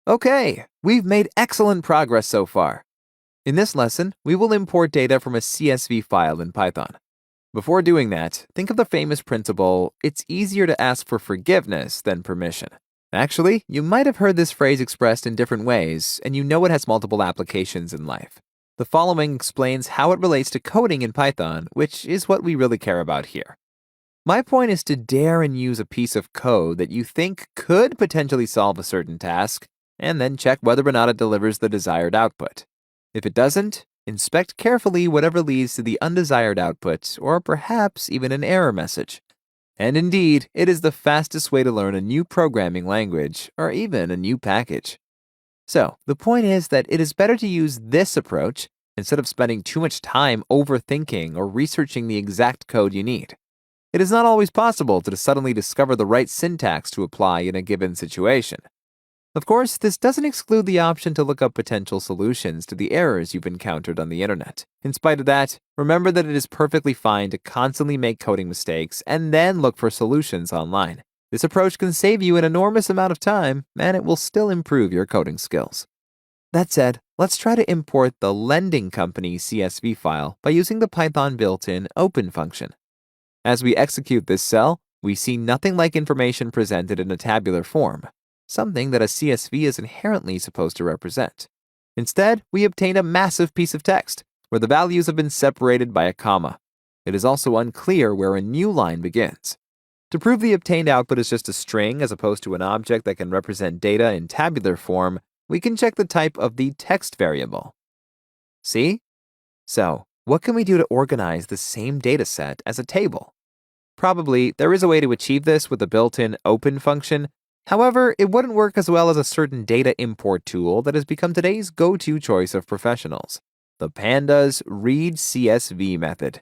Okay, we've made excellent progress so far. In this lesson, we will import data from a CSV file in Python. Before doing that, think of the famous principle, it's easier to ask for forgiveness than permission. Actually, you might have heard this phrase expressed in different ways, and you know it has multiple applications in life. The following explains how it relates to coding in Python, which is what we really care about here. My point is to dare and use a piece of code that you think could potentially solve a certain task, and then check whether or not it delivers the desired output. If it doesn't, inspect carefully whatever leads to the undesired output, or perhaps even an error message. And indeed, it is the fastest way to learn a new programming language, or even a new package. So, the point is that it is better to use this approach instead of spending too much time overthinking or researching the exact code you need. It is not always possible to suddenly discover the right syntax to apply in a given situation. Of course, this doesn't exclude the option to look up potential solutions to the errors you've encountered on the internet. In spite of that, remember that it is perfectly fine to constantly make coding mistakes and then look for solutions online. This approach can save you an enormous amount of time, and it will still improve your coding skills. That said, let's try to import the lending company CSV file by using the Python built-in open function. As we execute this cell, we see nothing like information presented in a tabular form, something that a CSV is inherently supposed to represent. Instead, we obtain a massive piece of text, where the values have been separated by a comma. It is also unclear where a new line begins. To prove the obtained output is just a string as opposed to an object that can represent data in tabular form, we can check the type of the text variable. See? So, what can we do to organize the same data set as a table? Probably, there is a way to achieve this with the built-in open function. However, it wouldn't work as well as a certain data import tool that has become today's go-to choice of professionals, the pandas read CSV method.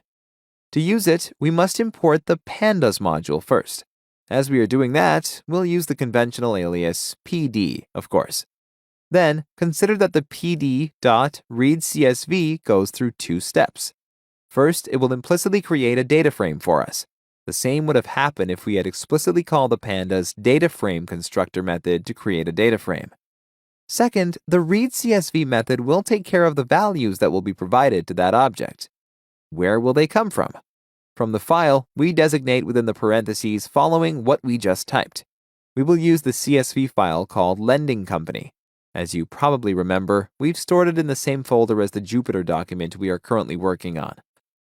To use it, we must import the pandas module first. As we are doing that, we'll use the conventional alias PD, of course. Then, consider that the pd.readCSV goes through two steps. First, it will implicitly create a data frame for us. The same would have happened if we had explicitly called the pandas DataFrame constructor method to create a data frame. Second, the readCSV method will take care of the values that will be provided to that object. Where will they come from? From the file, we designate within the parentheses following what we just typed. We will use the CSV file called lending company. As you probably remember, we've stored it in the same folder as the Jupyter document we are currently working on.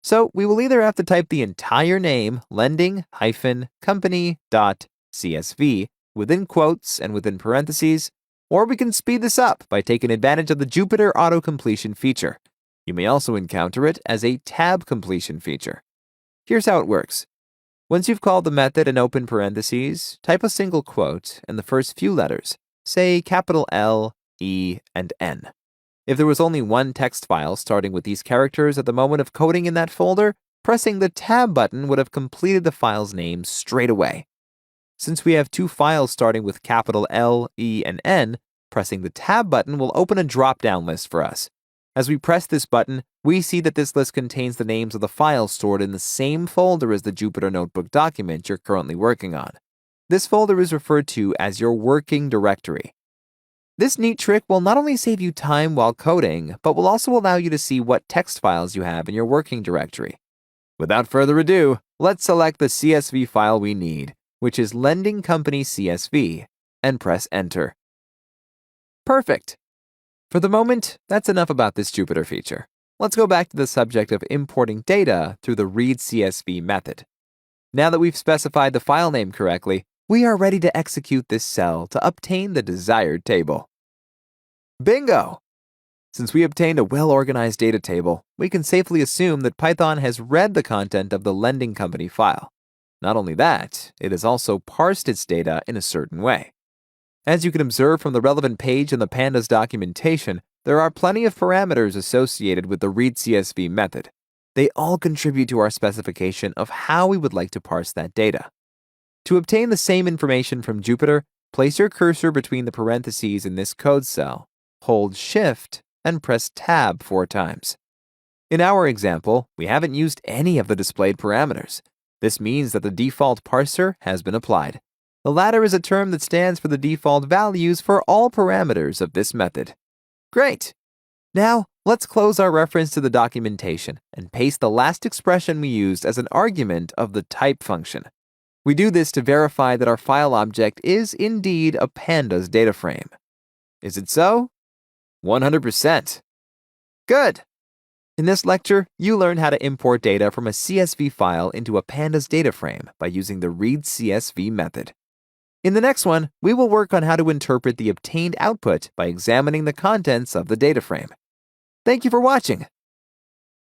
So we will either have to type the entire name lending-company.csv within quotes and within parentheses, or we can speed this up by taking advantage of the Jupyter auto-completion feature. You may also encounter it as a tab completion feature. Here's how it works. Once you've called the method and open parentheses, type a single quote and the first few letters, say capital L, E, and N. If there was only one text file starting with these characters at the moment of coding in that folder, pressing the tab button would have completed the file's name straight away. Since we have two files starting with capital L, E, and N, pressing the tab button will open a drop-down list for us. As we press this button, we see that this list contains the names of the files stored in the same folder as the Jupyter Notebook document you're currently working on. This folder is referred to as your working directory. This neat trick will not only save you time while coding, but will also allow you to see what text files you have in your working directory. Without further ado, let's select the CSV file we need, which is lending company CSV, and press enter. Perfect! For the moment, that's enough about this Jupyter feature. Let's go back to the subject of importing data through the readCSV method. Now that we've specified the file name correctly, we are ready to execute this cell to obtain the desired table. Bingo! Since we obtained a well-organized data table, we can safely assume that Python has read the content of the lending company file. Not only that, it has also parsed its data in a certain way. As you can observe from the relevant page in the pandas documentation, there are plenty of parameters associated with the readCSV method. They all contribute to our specification of how we would like to parse that data. To obtain the same information from Jupyter, place your cursor between the parentheses in this code cell, hold Shift, and press Tab 4 times. In our example, we haven't used any of the displayed parameters. This means that the default parser has been applied. The latter is a term that stands for the default values for all parameters of this method. Great! Now, let's close our reference to the documentation and paste the last expression we used as an argument of the type function. We do this to verify that our file object is indeed a pandas data frame. Is it so? 100%. Good! In this lecture, you learned how to import data from a CSV file into a pandas data frame by using the readCSV method. In the next one, we will work on how to interpret the obtained output by examining the contents of the data frame. Thank you for watching.